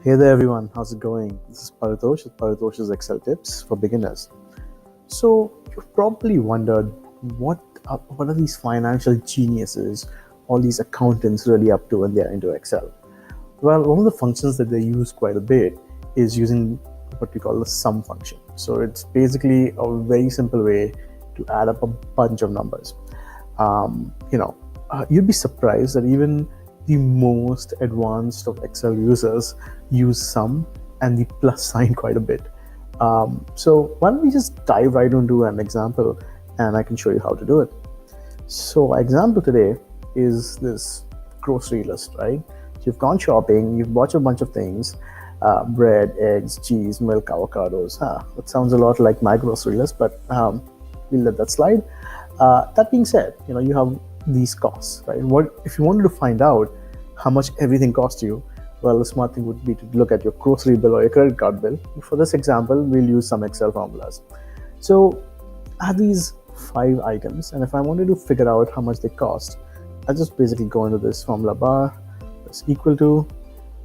Hey there everyone, how's it going? This is Paritosh with Paritosh's Excel Tips for Beginners. So you've probably wondered what are these financial geniuses, all these accountants really up to when they're into Excel? Well, one of the functions that they use quite a bit is using what we call the sum function. So it's basically a very simple way to add up a bunch of numbers. You'd be surprised that even the most advanced of Excel users use sum and the plus sign quite a bit. So why don't we just dive right into an example and I can show you how to do it. So our example today is this grocery list, right? So you've gone shopping, you've bought a bunch of things, bread, eggs, cheese, milk, avocados. That sounds a lot like my grocery list, but we'll let that slide. That being said, you have these costs, right? What if you wanted to find out how much everything costs you? Well, the smart thing would be to look at your grocery bill or your credit card bill. For this example, we'll use some Excel formulas. So I have these 5 items, and if I wanted to figure out how much they cost, I just basically go into this formula bar, press equal to,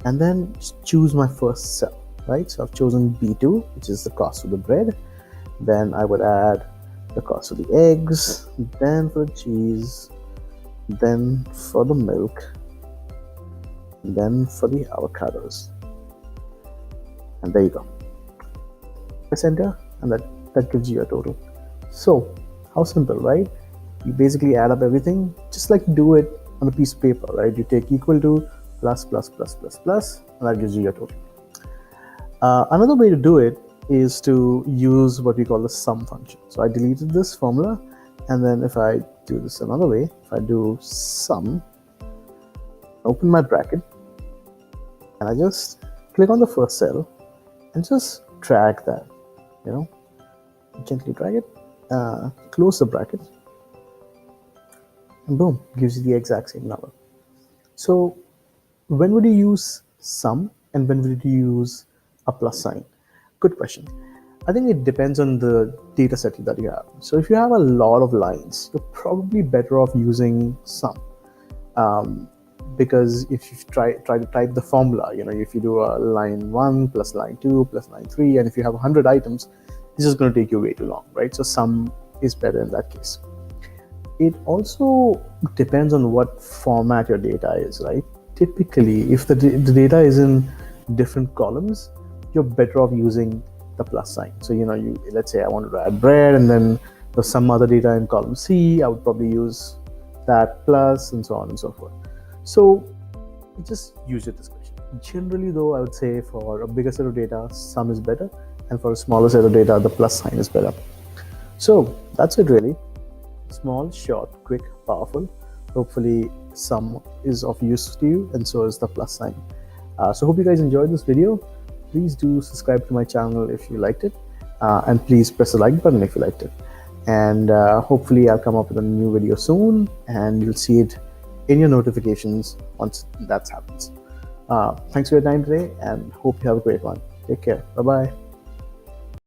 and then just choose my first cell, right? So I've chosen B2, which is the cost of the bread. Then I would add the cost of the eggs, then for the cheese, then for the milk, then for the avocados. And there you go. Press enter, and that gives you a total. So how simple, right? You basically add up everything just like you do it on a piece of paper, right? You take equal to plus plus plus plus plus, and that gives you your total. Another way to do it is to use what we call the sum function. So I deleted this formula, and then if I do this another way, if I do sum, open my bracket, and I just click on the first cell and just drag that, gently drag it, close the bracket, and boom, gives you the exact same number. So when would you use sum and when would you use a plus sign? Good question. I think it depends on the data set that you have. So if you have a lot of lines, you're probably better off using sum. Because if you try to type the formula, if you do a line 1 plus line 2 plus line 3, and if you have 100 items, it's just going to take you way too long, right? So sum is better in that case. It also depends on what format your data is, right? Typically, if the data is in different columns, you're better off using the plus sign. So let's say I wanted to add bread, and then there's some other data in column C, I would probably use that plus, and so on and so forth. So just use your discretion. Generally though, I would say for a bigger set of data, sum is better, and for a smaller set of data, the plus sign is better. So that's it really. Small, short, quick, powerful. Hopefully sum is of use to you, and so is the plus sign. So hope you guys enjoyed this video. Please do subscribe to my channel if you liked it, and please press the like button if you liked it. And hopefully I'll come up with a new video soon, and you'll see it in your notifications once that happens. Thanks for your time today, and hope you have a great one. Take care. Bye-bye.